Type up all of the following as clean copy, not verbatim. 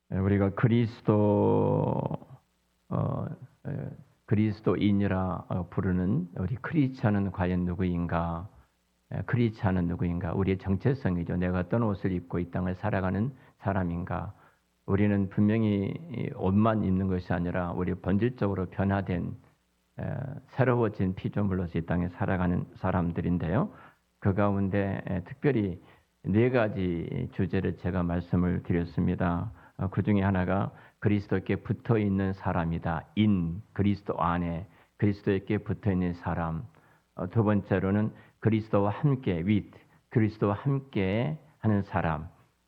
우리가 어, 에, 그리스도인이라 부르는 우리 크리스찬은 과연 누구인가? 크리스찬은 누구인가? 우리의 정체성이죠. 내가 어떤 옷을 입고 이 땅을 살아가는 사람인가? 우리는 분명히 이 옷만 입는 것이 아니라 우리 본질적으로 변화된 새로워진 피조물로서 이 땅에 살아가는 사람들인데요. 그 가운데 특별히 네 가지 주제를 제가 말씀을 드렸습니다. 그 중에 하나가 그리스도께 붙어 있는 사람이다. 그리스도 안에 그리스도께 붙어 있는 사람. 두 번째로는 그리스도와 함께 그리스도와 함께 하는 사람.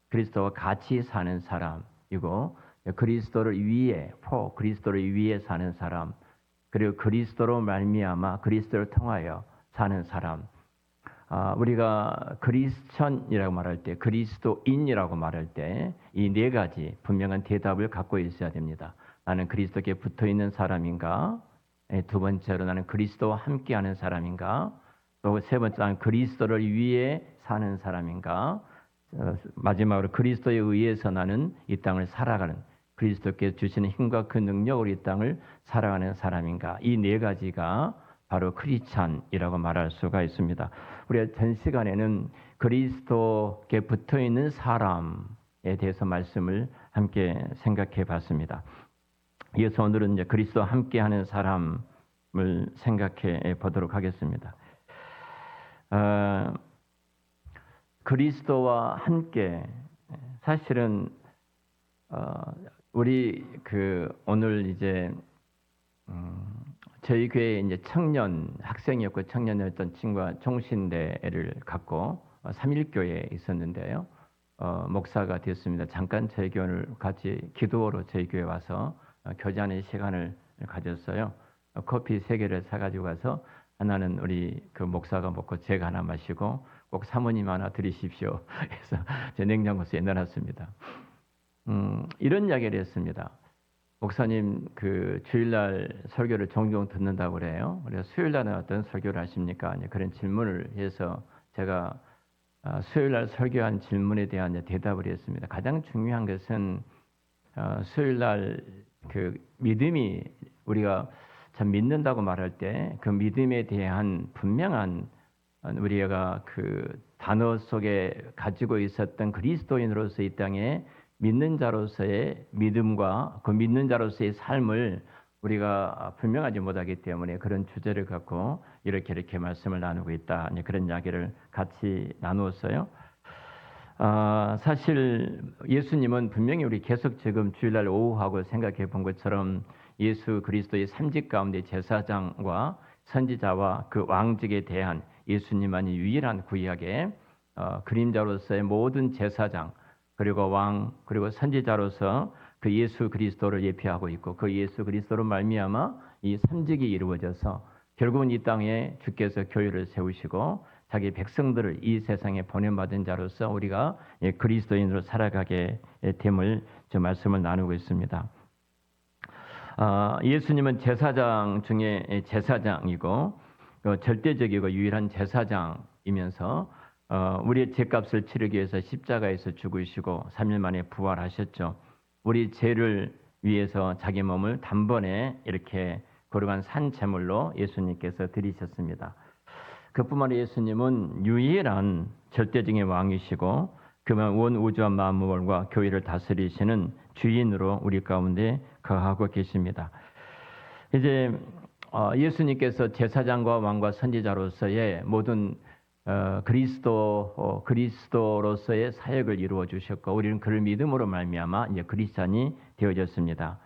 그리스도와 같이 사는 사람이고 그리스도를 그리스도를 위해 사는 사람. 그리고 그리스도로 말미암아 그리스도를 통하여 사는 사람. 우리가 크리스천이라고 말할 때, 그리스도인이라고 말할 때 이 네 가지 분명한 대답을 갖고 있어야 됩니다. 나는 그리스도께 붙어 있는 사람인가? 두 번째로 나는 그리스도와 함께하는 사람인가? 또 세 번째 나는 그리스도를 위해 사는 사람인가? 마지막으로 그리스도에 의해서 나는 이 땅을 살아가는 그리스도께 주시는 힘과 그 능력으로 이 땅을 살아가는 사람인가? 이 네 가지가 바로 크리스찬이라고 말할 수가 있습니다. 우리가 전 시간에는 그리스도께 붙어 있는 사람에 대해서 말씀을 함께 생각해 봤습니다. 이어서 오늘은 이제 그리스도와 함께하는 사람을 생각해 보도록 하겠습니다. 그리스도와 함께 사실은 우리 오늘 이제 저희 교회에 이제 학생이었고 청년이었던 친구가 종신대를 갖고 3.1교회에 있었는데요. 목사가 됐습니다. 잠깐 저희 교회를 같이 기도로 저희 교회에 와서 교제하는 시간을 가졌어요. 커피 3개를 사가지고 가서 하나는 우리 그 목사가 먹고 제가 하나 마시고 꼭 사모님 하나 드리십시오. 그래서 제 냉장고에 넣어놨습니다. 이런 이야기를 했습니다. 목사님 주일날 설교를 종종 듣는다고 그래요. 그래서 수요일날은 어떤 설교를 하십니까? 그런 질문을 해서 제가 수요일날 설교한 질문에 대한 대답을 했습니다. 가장 중요한 것은 수요일날 믿음이 우리가 참 믿는다고 말할 때 그 믿음에 대한 분명한 우리가 단어 속에 가지고 있었던 그리스도인으로서 이 땅에 믿는 자로서의 믿음과 그 믿는 자로서의 삶을 우리가 분명하지 못하기 때문에 그런 주제를 갖고 이렇게 말씀을 나누고 있다. 그런 이야기를 같이 나누었어요. 사실 예수님은 분명히 우리 계속 지금 주일날 오후하고 생각해 본 것처럼 예수 그리스도의 삼직 가운데 제사장과 선지자와 그 왕직에 대한 예수님만이 유일한 구약의 그림자로서의 모든 제사장 그리고 왕 그리고 선지자로서 그 예수 그리스도를 예표하고 있고 그 예수 그리스도로 말미암아 이 삼직이 이루어져서 결국은 이 땅에 주께서 교회를 세우시고 자기 백성들을 이 세상에 보냄받은 자로서 우리가 그리스도인으로 살아가게 됨을 저 말씀을 나누고 있습니다. 예수님은 제사장 중에 제사장이고 절대적이고 유일한 제사장이면서 우리의 죄값을 치르기 위해서 십자가에서 죽으시고 3일 만에 부활하셨죠. 우리 죄를 위해서 자기 몸을 단번에 이렇게 거룩한 산 제물로 예수님께서 드리셨습니다. 그뿐만 아니라 예수님은 유일한 절대적인 왕이시고 그만 온 우주와 만물과 교회를 다스리시는 주인으로 우리 가운데 거하고 계십니다. 이제 예수님께서 제사장과 왕과 선지자로서의 모든 그리스도로서의 사역을 이루어 주셨고 우리는 그를 믿음으로 말미암아 이제 그리스도인이 되어졌습니다.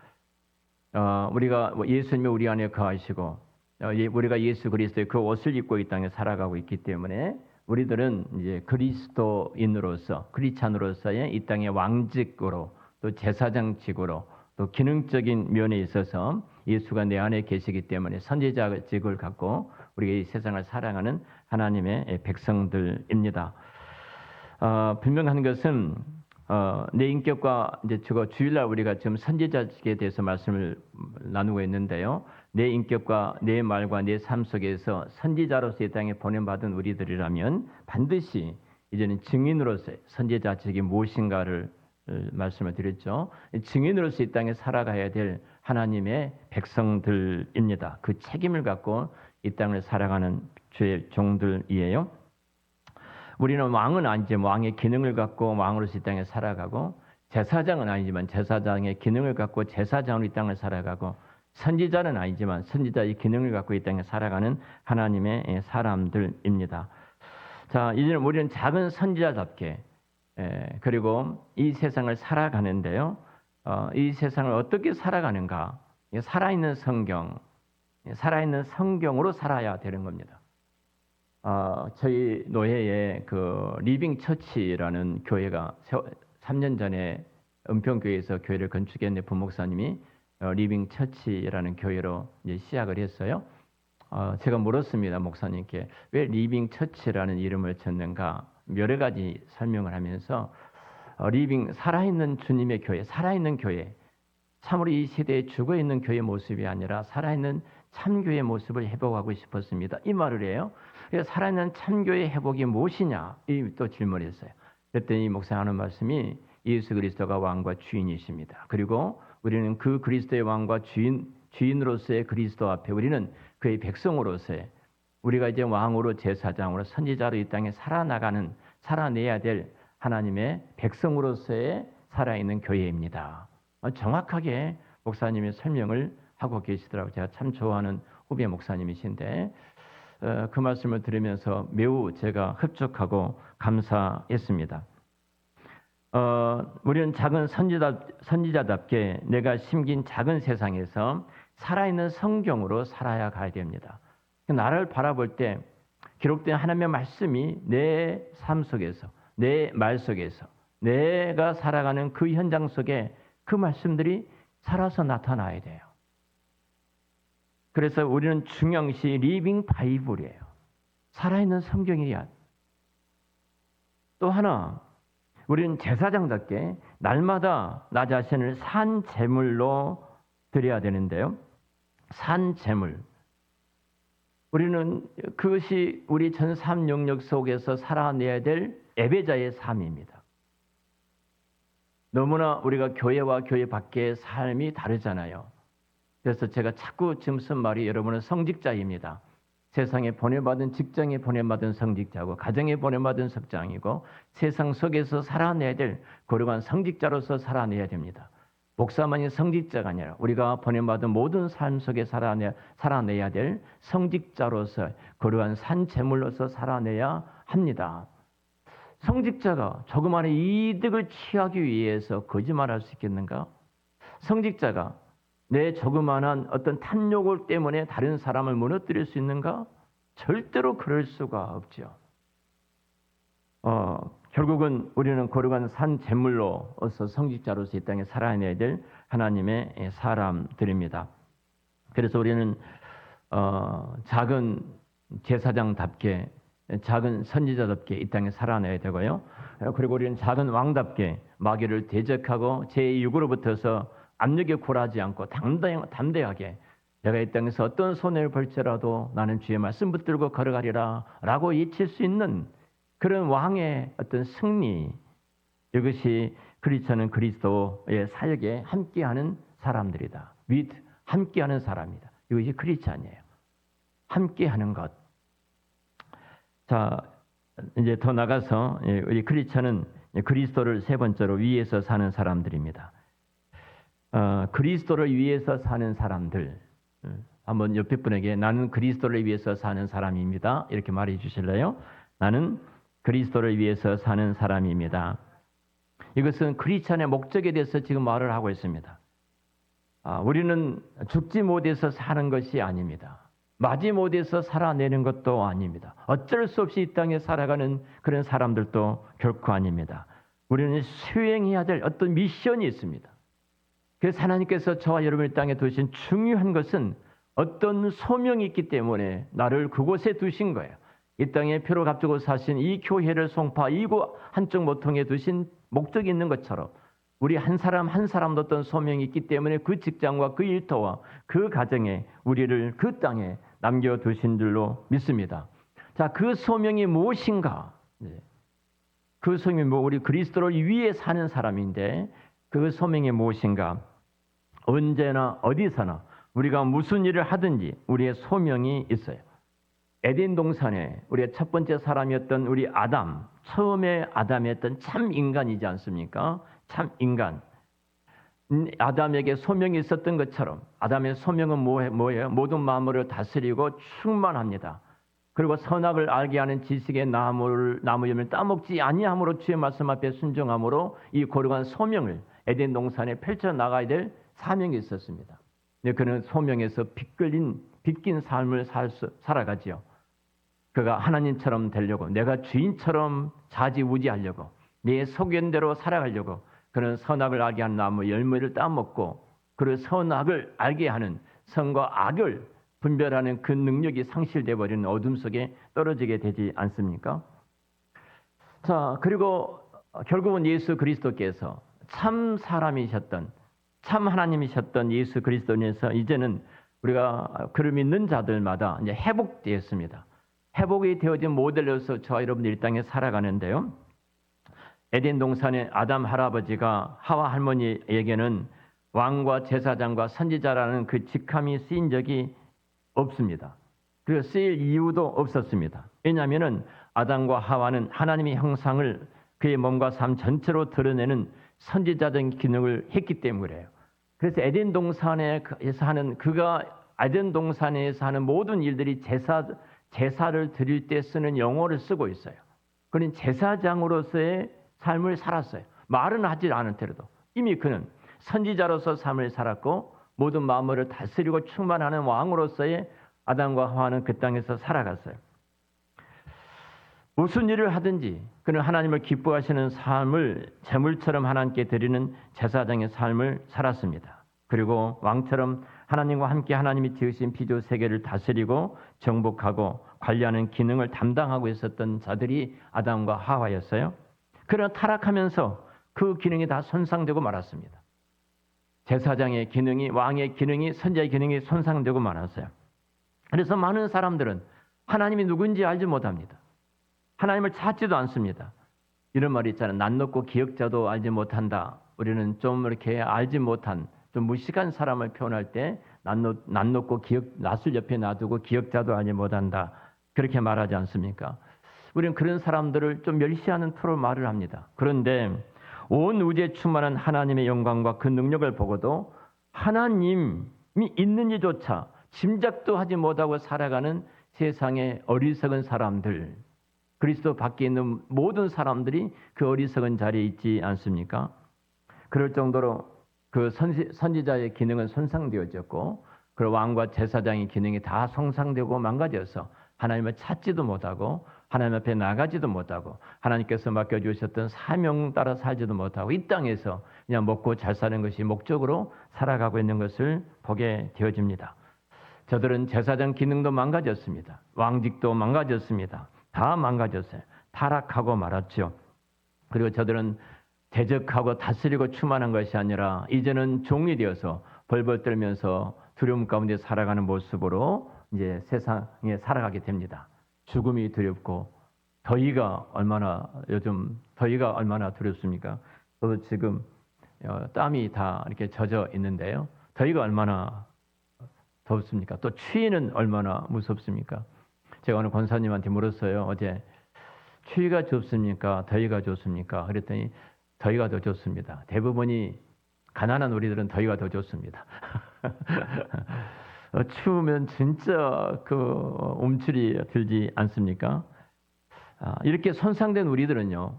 우리가 예수님이 우리 안에 거하시고 우리가 예수 그리스도의 그 옷을 입고 이 땅에 살아가고 있기 때문에 우리들은 이제 그리스도인으로서 크리스찬으로서의 이 땅의 왕직으로 또 제사장직으로 또 기능적인 면에 있어서 예수가 내 안에 계시기 때문에 선지자직을 갖고 우리가 이 세상을 살아가는 하나님의 백성들입니다. 분명한 것은 내 인격과 이제 주일날 우리가 지금 선지자직에 대해서 말씀을 나누고 있는데요. 내 인격과 내 말과 내 삶 속에서 선지자로서 이 땅에 보냄받은 우리들이라면 반드시 이제는 증인으로서 선지자직이 무엇인가를 말씀을 드렸죠. 증인으로서 이 땅에 살아가야 될 하나님의 백성들입니다. 그 책임을 갖고 이 땅을 살아가는 주의 종들이에요. 우리는 왕은 아니지만 왕의 기능을 갖고 왕으로서 이 땅에 살아가고, 제사장은 아니지만 제사장의 기능을 갖고 제사장으로 이 땅을 살아가고, 선지자는 아니지만 선지자의 기능을 갖고 이 땅에 살아가는 하나님의 사람들입니다. 자, 이제는 우리는 작은 선지자답게 그리고 이 세상을 살아가는데요. 이 세상을 어떻게 살아가는가? 살아있는 성경, 살아있는 성경으로 살아야 되는 겁니다. 저희 노회에 그 리빙 처치라는 교회가 3년 전에 은평교회에서 교회를 건축했는데 부목사님이 리빙 처치라는 교회로 이제 시작을 했어요. 제가 물었습니다, 목사님께. 왜 리빙 처치라는 이름을 졌는가? 여러 가지 설명을 하면서 리빙, 살아있는 주님의 교회, 살아있는 교회, 참으로 이 시대에 죽어있는 교회 모습이 아니라 살아있는 참교회 모습을 회복하고 싶었습니다. 이 말을 해요. 그래서 살아있는 참교회 회복이 무엇이냐? 또 질문했어요. 그랬더니 목사님 하는 말씀이 예수 그리스도가 왕과 주인이십니다. 그리고 우리는 그 그리스도의 왕과 주인으로서의 그리스도 앞에 우리는 그의 백성으로서의, 우리가 이제 왕으로 제사장으로 선지자로 이 땅에 살아내야 될 하나님의 백성으로서의 살아있는 교회입니다. 정확하게 목사님이 설명을 하고 계시더라고요. 제가 참 좋아하는 후배 목사님이신데 그 말씀을 들으면서 매우 제가 흡족하고 감사했습니다. 우리는 작은 선지자답게 내가 심긴 작은 세상에서 살아있는 성경으로 살아야 가야 됩니다. 나를 바라볼 때 기록된 하나님의 말씀이 내 삶 속에서, 내 말 속에서, 내가 살아가는 그 현장 속에 그 말씀들이 살아서 나타나야 돼요. 그래서 우리는 중형시 리빙 바이블이에요. 살아있는 성경이야. 또 하나, 우리는 제사장답게 날마다 나 자신을 산 제물로 드려야 되는데요. 산 제물. 우리는 그것이 우리 전 삶 영역 속에서 살아내야 될 예배자의 삶입니다. 너무나 우리가 교회와 교회 밖의 삶이 다르잖아요. 그래서 제가 자꾸 지금 쓴 말이 여러분은 성직자입니다. 세상에 보내받은, 직장에 보내받은 성직자고, 가정에 보내받은 성장이고, 세상 속에서 살아내야 될 거룩한 성직자로서 살아내야 됩니다. 목사만이 성직자가 아니라 우리가 보내받은 모든 삶 속에 살아내야 될 성직자로서 거룩한 산 제물로서 살아내야 합니다. 성직자가 조그마한 이득을 취하기 위해서 거짓말할 수 있겠는가? 성직자가 내 조그마한 어떤 탐욕을 때문에 다른 사람을 무너뜨릴 수 있는가? 절대로 그럴 수가 없죠. 결국은 우리는 거룩한 산 제물로서 성직자로서 이 땅에 살아내야 될 하나님의 사람들입니다. 그래서 우리는 작은 제사장답게, 작은 선지자답게 이 땅에 살아내야 되고요. 그리고 우리는 작은 왕답게 마귀를 대적하고 제6으로부터서 압력에 굴하지 않고 담대하게 내가 이 땅에서 어떤 손해를 볼지라도 나는 주의 말씀 붙들고 걸어가리라 라고 외칠 수 있는 그런 왕의 어떤 승리, 이것이 크리스천은 그리스도의 사역에 함께하는 사람들이다. 함께하는 사람이다. 이것이 크리스천이에요. 함께하는 것. 자, 이제 더 나가서 우리 크리스천은 그리스도를 세 번째로 위해서 사는 사람들입니다. 그리스도를 위해서 사는 사람들. 한번 옆에 분에게 나는 그리스도를 위해서 사는 사람입니다. 이렇게 말해 주실래요? 나는 그리스도를 위해서 사는 사람입니다. 이것은 크리스천의 목적에 대해서 지금 말을 하고 있습니다. 우리는 죽지 못해서 사는 것이 아닙니다. 맞이 못해서 살아내는 것도 아닙니다. 어쩔 수 없이 이 땅에 살아가는 그런 사람들도 결코 아닙니다. 우리는 수행해야 될 어떤 미션이 있습니다. 그래서 하나님께서 저와 여러분을 이 땅에 두신 중요한 것은 어떤 소명이 있기 때문에 나를 그곳에 두신 거예요. 이 땅에 표를 값주고 사신 이 교회를 송파 이곳 한쪽 모퉁이에 두신 목적이 있는 것처럼 우리 한 사람 한 사람도 어떤 소명이 있기 때문에 그 직장과 그 일터와 그 가정에 우리를 그 땅에 남겨두신 줄로 믿습니다. 자, 그 소명이 무엇인가? 그 소명이 우리 그리스도를 위해 사는 사람인데 그 소명이 무엇인가? 언제나 어디서나 우리가 무슨 일을 하든지 우리의 소명이 있어요. 에덴 동산에 우리의 첫 번째 사람이었던 우리 아담, 처음에 아담이었던 참 인간이지 않습니까? 참 인간. 아담에게 소명이 있었던 것처럼 아담의 소명은 뭐예요? 모든 만물을 다스리고 충만합니다. 그리고 선악을 알게 하는 지식의 나무 열매를 따먹지 아니함으로 주의 말씀 앞에 순종함으로 이 고르한 소명을 에덴 동산에 펼쳐나가야 될 사명이 있었습니다. 그는 소명에서 빗긴 삶을 살아가지요. 그가 하나님처럼 되려고, 내가 주인처럼 좌지우지하려고, 내 소견대로 살아가려고 그는 선악을 알게 하는 나무 열매를 따먹고 그 선악을 알게 하는 선과 악을 분별하는 그 능력이 상실되어 버리는 어둠 속에 떨어지게 되지 않습니까? 자, 그리고 결국은 예수 그리스도께서 참 사람이셨던, 참 하나님이셨던 예수 그리스도께서 이제는 우리가 그를 믿는 자들마다 이제 회복되었습니다. 회복이 되어진 모델로서 저와 여러분들 이 땅에 살아가는데요. 에덴 동산의 아담 할아버지가 하와 할머니에게는 왕과 제사장과 선지자라는 그 직함이 쓰인 적이 없습니다. 그 쓰일 이유도 없었습니다. 왜냐하면 아담과 하와는 하나님의 형상을 그의 몸과 삶 전체로 드러내는 선지자적인 기능을 했기 때문에 그래요. 그래서 에덴 동산에서 하는 에덴 동산에서 하는 모든 일들이 제사를 드릴 때 쓰는 용어를 쓰고 있어요. 그는 제사장으로서의 삶을 살았어요. 말은 하지 않았더라도 이미 그는 선지자로서 삶을 살았고 모든 만물을 다스리고 충만하는 왕으로서의 아담과 하와는 그 땅에서 살아갔어요. 무슨 일을 하든지 그는 하나님을 기뻐하시는 삶을 제물처럼 하나님께 드리는 제사장의 삶을 살았습니다. 그리고 왕처럼 하나님과 함께 하나님이 지으신 피조 세계를 다스리고 정복하고 관리하는 기능을 담당하고 있었던 자들이 아담과 하와였어요. 그러나 타락하면서 그 기능이 다 손상되고 말았습니다. 제사장의 기능이, 왕의 기능이, 선지자의 기능이 손상되고 말았어요. 그래서 많은 사람들은 하나님이 누군지 알지 못합니다. 하나님을 찾지도 않습니다. 이런 말이 있잖아요. 낯 높고 기억자도 알지 못한다. 우리는 좀 이렇게 알지 못한, 좀 무식한 사람을 표현할 때 낯 높고 낯을 옆에 놔두고 기억자도 알지 못한다. 그렇게 말하지 않습니까? 우리는 그런 사람들을 좀 멸시하는 토로 말을 합니다. 그런데 온 우주에 충만한 하나님의 영광과 그 능력을 보고도 하나님이 있는지조차 짐작도 하지 못하고 살아가는 세상의 어리석은 사람들, 그리스도 밖에 있는 모든 사람들이 그 어리석은 자리에 있지 않습니까? 그럴 정도로 그 선지자의 기능은 손상되어졌고 그 왕과 제사장의 기능이 다 손상되고 망가져서 하나님을 찾지도 못하고 하나님 앞에 나가지도 못하고 하나님께서 맡겨주셨던 사명 따라 살지도 못하고 이 땅에서 그냥 먹고 잘 사는 것이 목적으로 살아가고 있는 것을 보게 되어집니다. 저들은 제사장 기능도 망가졌습니다. 왕직도 망가졌습니다. 다 망가졌어요. 타락하고 말았죠. 그리고 저들은 대적하고 다스리고 충만한 것이 아니라 이제는 종이 되어서 벌벌 떨면서 두려움 가운데 살아가는 모습으로 이제 세상에 살아가게 됩니다. 죽음이 두렵고 요즘 더위가 얼마나 두렵습니까? 저도 지금 땀이 다 이렇게 젖어 있는데요. 더위가 얼마나 덥습니까? 또 추위는 얼마나 무섭습니까? 제가 오늘 권사님한테 물었어요. 어제 추위가 좋습니까? 더위가 좋습니까? 그랬더니 더위가 더 좋습니다. 대부분이 가난한 우리들은 더위가 더 좋습니다. 추우면 진짜 움츠리 들지 않습니까? 이렇게 손상된 우리들은요,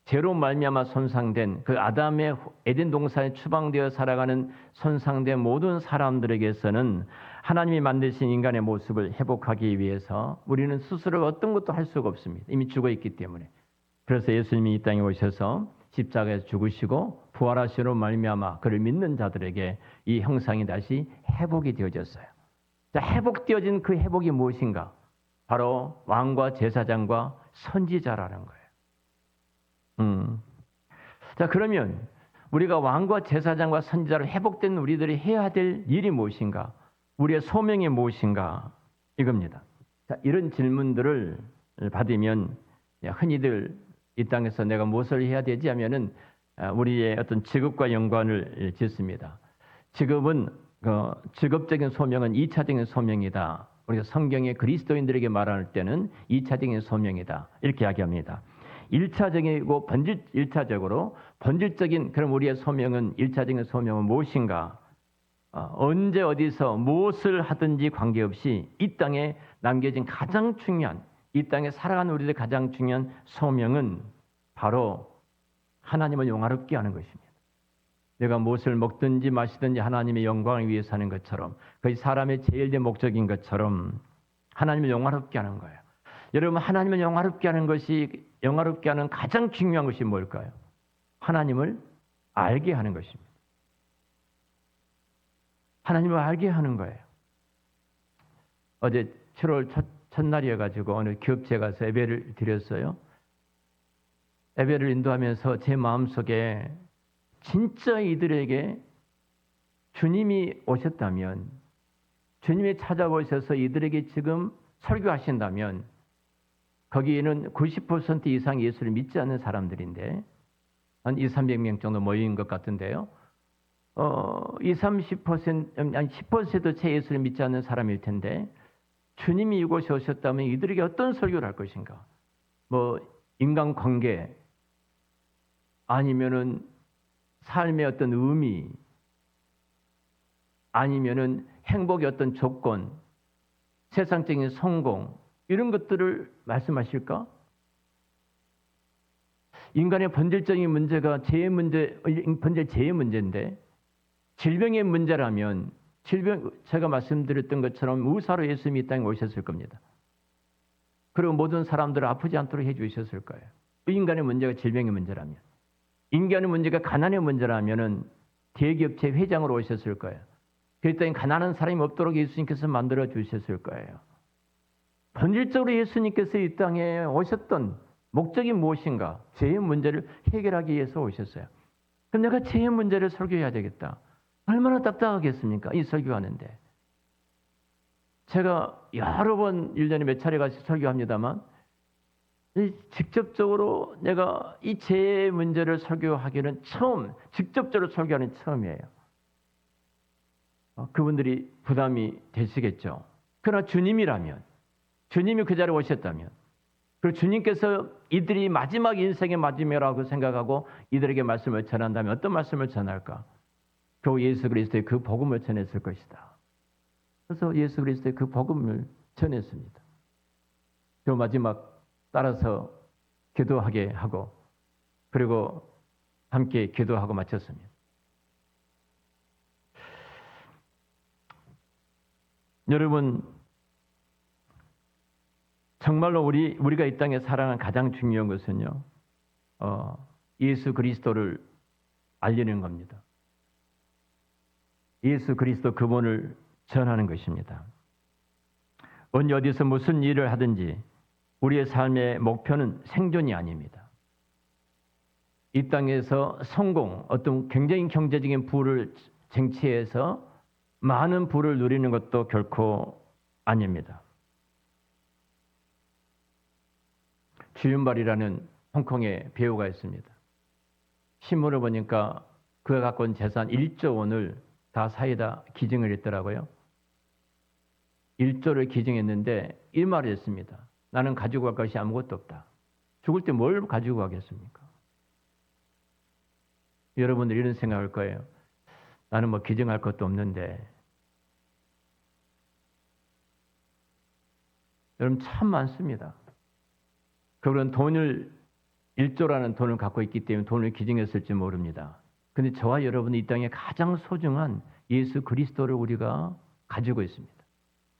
죄로 말미암아 손상된 그 아담의 에덴 동산에 추방되어 살아가는 손상된 모든 사람들에게서는 하나님이 만드신 인간의 모습을 회복하기 위해서 우리는 스스로 어떤 것도 할 수가 없습니다. 이미 죽어 있기 때문에. 그래서 예수님이 이 땅에 오셔서 십자가에서 죽으시고 부활하시로 말미암아 그를 믿는 자들에게 이 형상이 다시 회복이 되어졌어요. 자, 회복되어진 그 회복이 무엇인가? 바로 왕과 제사장과 선지자라는 거예요. 자, 그러면 우리가 왕과 제사장과 선지자로 회복된 우리들이 해야 될 일이 무엇인가? 우리의 소명이 무엇인가? 이겁니다. 자, 이런 질문들을 받으면 흔히들 이 땅에서 내가 무엇을 해야 되지 하면은 우리의 어떤 직업과 연관을 짓습니다. 직업은 직업적인 소명은 2차적인 소명이다. 우리가 성경에 그리스도인들에게 말할 때는 2차적인 소명이다. 이렇게 이야기합니다. 1차적이고 1차적으로 본질적인 그럼 우리의 소명은 1차적인 소명은 무엇인가? 언제 어디서 무엇을 하든지 관계없이 이 땅에 남겨진 가장 중요한 이 땅에 살아가는 우리들 가장 중요한 소명은 바로 하나님을 영화롭게 하는 것입니다. 내가 무엇을 먹든지 마시든지 하나님의 영광을 위해 사는 것처럼 그것이 사람의 제일된 목적인 것처럼 하나님을 영화롭게 하는 거예요. 여러분 하나님을 영화롭게 하는 것이 영화롭게 하는 가장 중요한 것이 뭘까요? 하나님을 알게 하는 것입니다. 하나님을 알게 하는 거예요. 어제 7월 첫날이어가지고 어느 기업체 가서 예배를 드렸어요. 예배를 인도하면서 제 마음속에 진짜 이들에게 주님이 오셨다면 주님이 찾아오셔서 이들에게 지금 설교하신다면 거기에는 90% 이상 예수를 믿지 않는 사람들인데 한 200~300명 정도 모인 것 같은데요. 20~30% 아니 10%도 채 예수를 믿지 않는 사람일 텐데 주님이 이곳에 오셨다면 이들에게 어떤 설교를 할 것인가? 뭐 인간관계 아니면은 삶의 어떤 의미 아니면은 행복의 어떤 조건, 세상적인 성공 이런 것들을 말씀하실까? 인간의 본질적인 문제가 죄의 문제, 본질 죄의 문제인데 질병의 문제라면 제가 말씀드렸던 것처럼 의사로 예수님이 이 땅에 오셨을 겁니다. 그리고 모든 사람들을 아프지 않도록 해주셨을 거예요. 인간의 문제가 질병의 문제라면, 인간의 문제가 가난의 문제라면은 대기업체 회장으로 오셨을 거예요. 그랬더니 가난한 사람이 없도록 예수님께서 만들어 주셨을 거예요. 본질적으로 예수님께서 이 땅에 오셨던 목적이 무엇인가? 죄의 문제를 해결하기 위해서 오셨어요. 그럼 내가 죄의 문제를 설교해야 되겠다. 얼마나 답답하겠습니까? 이 설교하는데. 제가 여러 번 1년에 몇 차례 가서 설교합니다만 직접적으로 내가 이 죄의 문제를 설교하기는 직접적으로 설교하는 처음이에요. 그분들이 부담이 되시겠죠. 그러나 주님이라면, 주님이 그 자리에 오셨다면, 그리고 주님께서 이들이 마지막 인생의 마지막이라고 생각하고 이들에게 말씀을 전한다면 어떤 말씀을 전할까? 그 예수 그리스도의 그 복음을 전했을 것이다. 그래서 예수 그리스도의 그 복음을 전했습니다. 그 마지막 따라서 기도하게 하고 그리고 함께 기도하고 마쳤습니다. 여러분 정말로 우리가 이 땅에 살아가는 가장 중요한 것은요, 예수 그리스도를 알리는 겁니다. 예수 그리스도 그분을 전하는 것입니다. 언제 어디서 무슨 일을 하든지 우리의 삶의 목표는 생존이 아닙니다. 이 땅에서 성공, 어떤 굉장히 경제적인 부를 쟁취해서 많은 부를 누리는 것도 결코 아닙니다. 주윤발이라는 홍콩의 배우가 있습니다. 신문을 보니까 그가 갖고 온 재산 1조 원을 다 사이다 기증을 했더라고요. 1조를 기증했는데 이 말을 했습니다. 나는 가지고 갈 것이 아무것도 없다. 죽을 때 뭘 가지고 가겠습니까? 여러분들 이런 생각할 거예요. 나는 뭐 기증할 것도 없는데. 여러분 참 많습니다. 그런 돈을 1조라는 돈을 갖고 있기 때문에 돈을 기증했을지 모릅니다. 그런데 저와 여러분이 이 땅에 가장 소중한 예수 그리스도를 우리가 가지고 있습니다.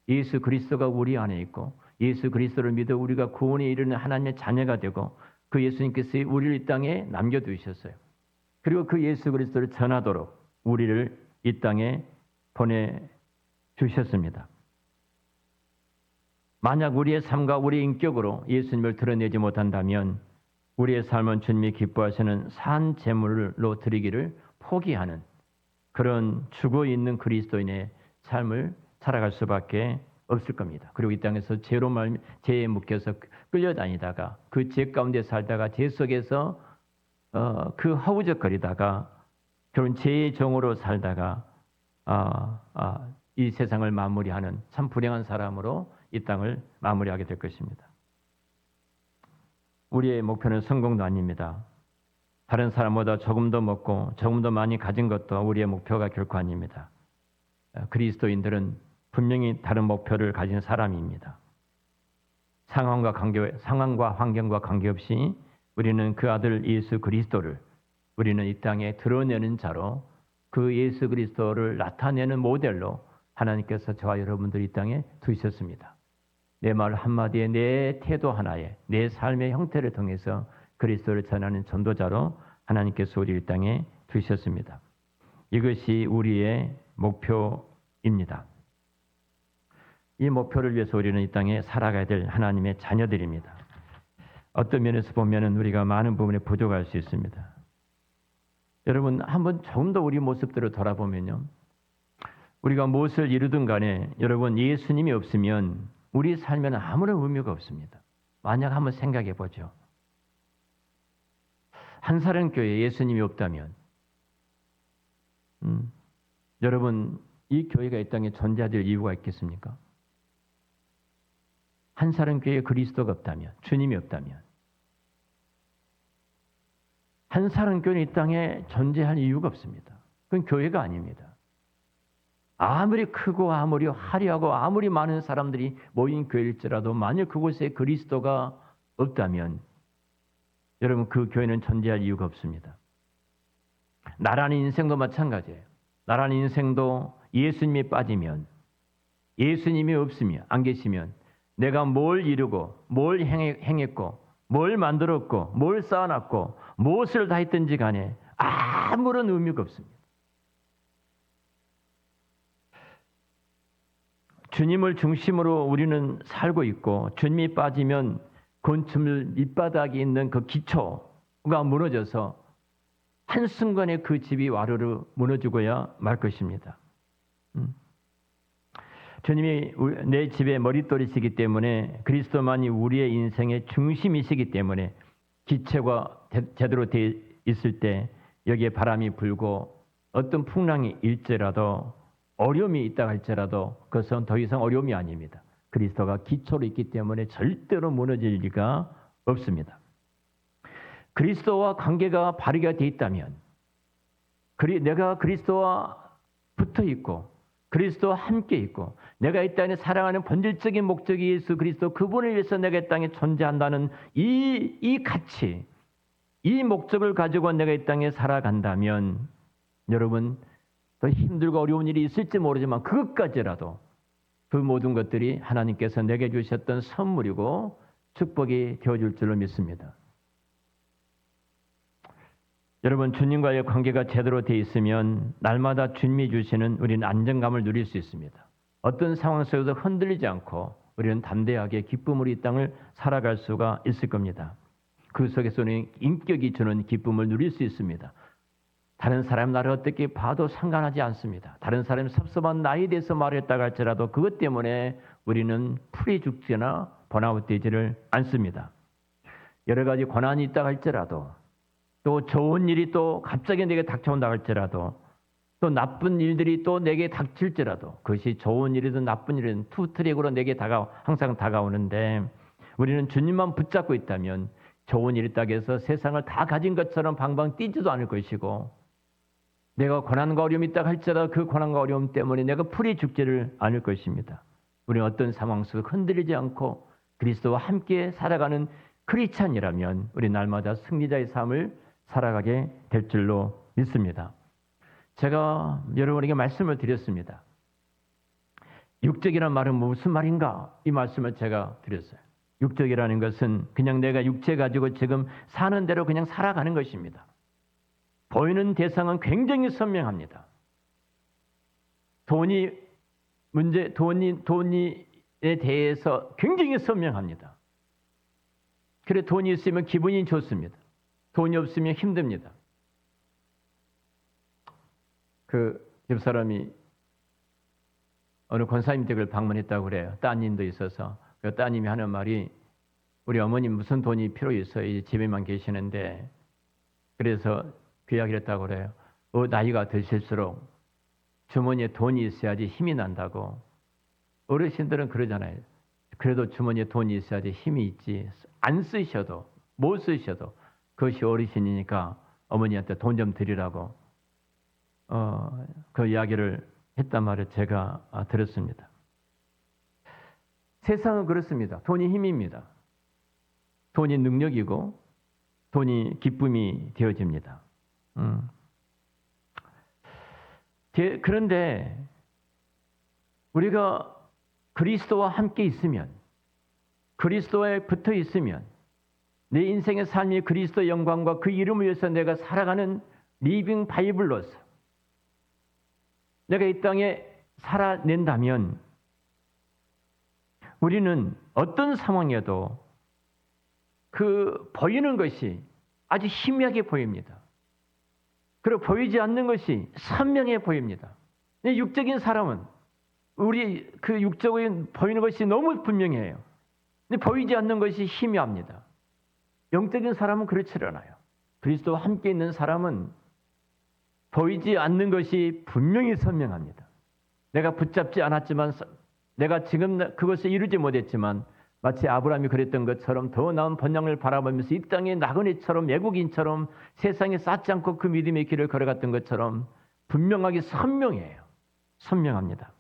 예수 그리스도가 우리 안에 있고 예수 그리스도를 믿어 우리가 구원에 이르는 하나님의 자녀가 되고 그 예수님께서 우리를 이 땅에 남겨두셨어요. 그리고 그 예수 그리스도를 전하도록 우리를 이 땅에 보내주셨습니다. 만약 우리의 삶과 우리의 인격으로 예수님을 드러내지 못한다면 우리의 삶은 주님이 기뻐하시는 산 제물로 드리기를 포기하는 그런 죽어있는 그리스도인의 삶을 살아갈 수밖에 없을 겁니다. 그리고 이 땅에서 죄에 묶여서 끌려다니다가 그 죄 가운데 살다가 죄 속에서 그 허우적거리다가 결혼 죄의 종으로 살다가 이 세상을 마무리하는 참 불행한 사람으로 이 땅을 마무리하게 될 것입니다. 우리의 목표는 성공도 아닙니다. 다른 사람보다 조금 더 먹고 조금 더 많이 가진 것도 우리의 목표가 결코 아닙니다. 그리스도인들은 분명히 다른 목표를 가진 사람입니다. 상황과 환경과 관계없이 우리는 그 아들 예수 그리스도를 우리는 이 땅에 드러내는 자로 그 예수 그리스도를 나타내는 모델로 하나님께서 저와 여러분들 이 땅에 두셨습니다. 내 말 한마디에 내 태도 하나에 내 삶의 형태를 통해서 그리스도를 전하는 전도자로 하나님께서 우리 이 땅에 두셨습니다. 이것이 우리의 목표입니다. 이 목표를 위해서 우리는 이 땅에 살아가야 될 하나님의 자녀들입니다. 어떤 면에서 보면 우리가 많은 부분에 부족할 수 있습니다. 여러분 한번 조금 더 우리 모습들을 돌아보면요. 우리가 무엇을 이루든 간에 여러분 예수님이 없으면 우리 삶에는 아무런 의미가 없습니다. 만약 한번 생각해 보죠. 한사랑교회에 예수님이 없다면 여러분 이 교회가 이 땅에 존재할 이유가 있겠습니까? 한사랑교회에 그리스도가 없다면 주님이 없다면 한사랑교회는 이 땅에 존재할 이유가 없습니다. 그건 교회가 아닙니다. 아무리 크고 아무리 화려하고 아무리 많은 사람들이 모인 교회일지라도 만약 그곳에 그리스도가 없다면 여러분 그 교회는 존재할 이유가 없습니다. 나라는 인생도 마찬가지예요. 나라는 인생도 예수님이 빠지면 예수님이 없으면 안 계시면 내가 뭘 이루고 뭘 행했고 뭘 만들었고 뭘 쌓아놨고 무엇을 다 했든지 간에 아무런 의미가 없습니다. 주님을 중심으로 우리는 살고 있고 주님이 빠지면 건축물 밑바닥에 있는 그 기초가 무너져서 한순간에 그 집이 와르르 무너지고야 말 것입니다. 주님이 내 집의 머릿돌이시기 때문에 그리스도만이 우리의 인생의 중심이시기 때문에 기체가 제대로 되어 있을 때 여기에 바람이 불고 어떤 풍랑이 일지라도 어려움이 있다 할지라도 그것은 더 이상 어려움이 아닙니다. 그리스도가 기초로 있기 때문에 절대로 무너질 리가 없습니다. 그리스도와 관계가 바르게 되어 있다면 내가 그리스도와 붙어 있고 그리스도와 함께 있고 내가 이 땅에 사랑하는 본질적인 목적이 예수 그리스도 그분을 위해서 내가 이 땅에 존재한다는 이 가치 이 목적을 가지고 내가 이 땅에 살아간다면 여러분 더 힘들고 어려운 일이 있을지 모르지만 그것까지라도 그 모든 것들이 하나님께서 내게 주셨던 선물이고 축복이 되어줄 줄로 믿습니다. 여러분 주님과의 관계가 제대로 되어 있으면 날마다 주님이 주시는 우리는 안정감을 누릴 수 있습니다. 어떤 상황 속에서 흔들리지 않고 우리는 담대하게 기쁨으로 이 땅을 살아갈 수가 있을 겁니다. 그 속에서는 인격이 주는 기쁨을 누릴 수 있습니다. 다른 사람 나를 어떻게 봐도 상관하지 않습니다. 다른 사람이 섭섭한 나에 대해서 말했다고 할지라도 그것 때문에 우리는 풀이 죽거나 번아웃되지를 않습니다. 여러 가지 고난이 있다고 할지라도 또 좋은 일이 또 갑자기 내게 닥쳐온다고 할지라도 또 나쁜 일들이 또 내게 닥칠지라도 그것이 좋은 일이든 나쁜 일이든 투트랙으로 내게 항상 다가오는데 우리는 주님만 붙잡고 있다면 좋은 일이 있다고 해서 세상을 다 가진 것처럼 방방 뛰지도 않을 것이고 내가 고난과 어려움이 있다고 할지라도 그 고난과 어려움 때문에 내가 풀이 죽지를 않을 것입니다. 우리는 어떤 상황 속에 흔들리지 않고 그리스도와 함께 살아가는 크리스찬이라면 우리 날마다 승리자의 삶을 살아가게 될 줄로 믿습니다. 제가 여러분에게 말씀을 드렸습니다. 육적이라는 말은 무슨 말인가? 이 말씀을 제가 드렸어요. 육적이라는 것은 그냥 내가 육체 가지고 지금 사는 대로 그냥 살아가는 것입니다. 보이는 대상은 굉장히 선명합니다. 돈에 대해서 굉장히 선명합니다. 그래 돈이 있으면 기분이 좋습니다. 돈이 없으면 힘듭니다. 그 집사람이 어느 권사님 댁을 방문했다고 그래요. 따님도 있어서. 그 따님이 하는 말이 우리 어머님 무슨 돈이 필요 있어요. 이 집에만 계시는데. 그래서 그 이야기를 했다고 그래요. 나이가 드실수록 주머니에 돈이 있어야지 힘이 난다고. 어르신들은 그러잖아요. 그래도 주머니에 돈이 있어야지 힘이 있지. 안 쓰셔도 못 쓰셔도 그것이 어르신이니까 어머니한테 돈 좀 드리라고 그 이야기를 했단 말을 제가 들었습니다. 세상은 그렇습니다. 돈이 힘입니다. 돈이 능력이고 돈이 기쁨이 되어집니다. 그런데 우리가 그리스도와 함께 있으면, 그리스도에 붙어 있으면, 내 인생의 삶이 그리스도의 영광과 그 이름을 위해서 내가 살아가는 리빙 바이블로서 내가 이 땅에 살아낸다면 우리는 어떤 상황에도 그 보이는 것이 아주 희미하게 보입니다. 그리고 보이지 않는 것이 선명해 보입니다. 육적인 사람은 우리 그 육적인 보이는 것이 너무 분명해요. 근데 보이지 않는 것이 희미합니다. 영적인 사람은 그렇지 않아요. 그리스도와 함께 있는 사람은 보이지 않는 것이 분명히 선명합니다. 내가 붙잡지 않았지만, 내가 지금 그것을 이루지 못했지만 마치 아브라함이 그랬던 것처럼 더 나은 번영을 바라보면서 이 땅의 나그네처럼 외국인처럼 세상에 쌓지 않고 그 믿음의 길을 걸어갔던 것처럼 분명하게 선명해요. 선명합니다.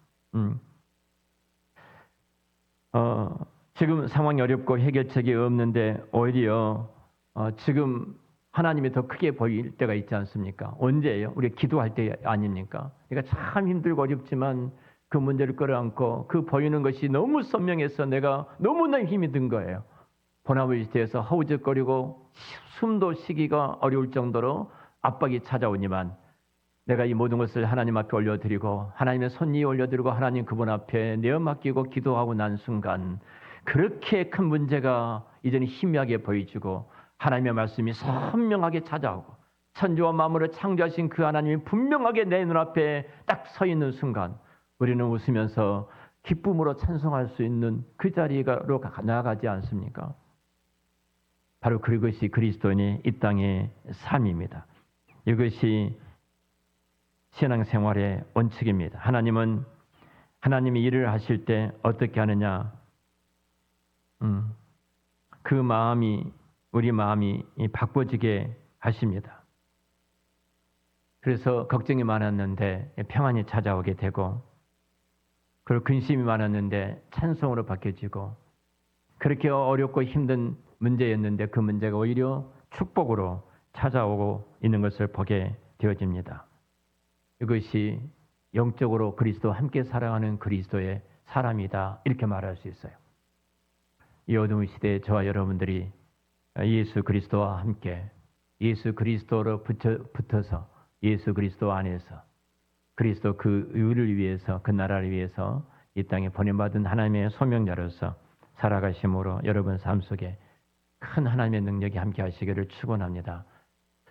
지금 상황이 어렵고 해결책이 없는데 오히려 지금 하나님이 더 크게 보일 때가 있지 않습니까? 언제예요? 우리 기도할 때 아닙니까? 그러니까 참 힘들고 어렵지만 그 문제를 끌어안고 그 보이는 것이 너무 선명해서 내가 너무나 힘이 든 거예요. 보나무에 대해서 허우적거리고 숨도 쉬기가 어려울 정도로 압박이 찾아오니만 내가 이 모든 것을 하나님 앞에 올려드리고 하나님의 손 위에 올려드리고 하나님 그분 앞에 내어 맡기고 기도하고 난 순간 그렇게 큰 문제가 이제는 희미하게 보이지고 하나님의 말씀이 선명하게 찾아오고 천지와 만물을 창조하신 그 하나님이 분명하게 내 눈앞에 딱 서 있는 순간 우리는 웃으면서 기쁨으로 찬송할 수 있는 그 자리로 나아가지 않습니까? 바로 그것이 그리스도인의 이 땅의 삶입니다. 이것이 신앙생활의 원칙입니다. 하나님은 하나님이 일을 하실 때 어떻게 하느냐? 그 마음이 우리 마음이 바꿔지게 하십니다. 그래서 걱정이 많았는데 평안이 찾아오게 되고 그리고 근심이 많았는데 찬송으로 바뀌어지고 그렇게 어렵고 힘든 문제였는데 그 문제가 오히려 축복으로 찾아오고 있는 것을 보게 되어집니다. 이것이 영적으로 그리스도와 함께 살아가는 그리스도의 사람이다 이렇게 말할 수 있어요. 이 어두운 시대에 저와 여러분들이 예수 그리스도와 함께 예수 그리스도로 붙어서 예수 그리스도 안에서 그리스도 그 의를 위해서 그 나라를 위해서 이 땅에 보냄받은 하나님의 소명자로서 살아가심으로 여러분 삶 속에 큰 하나님의 능력이 함께 하시기를 축원합니다.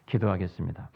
기도하겠습니다.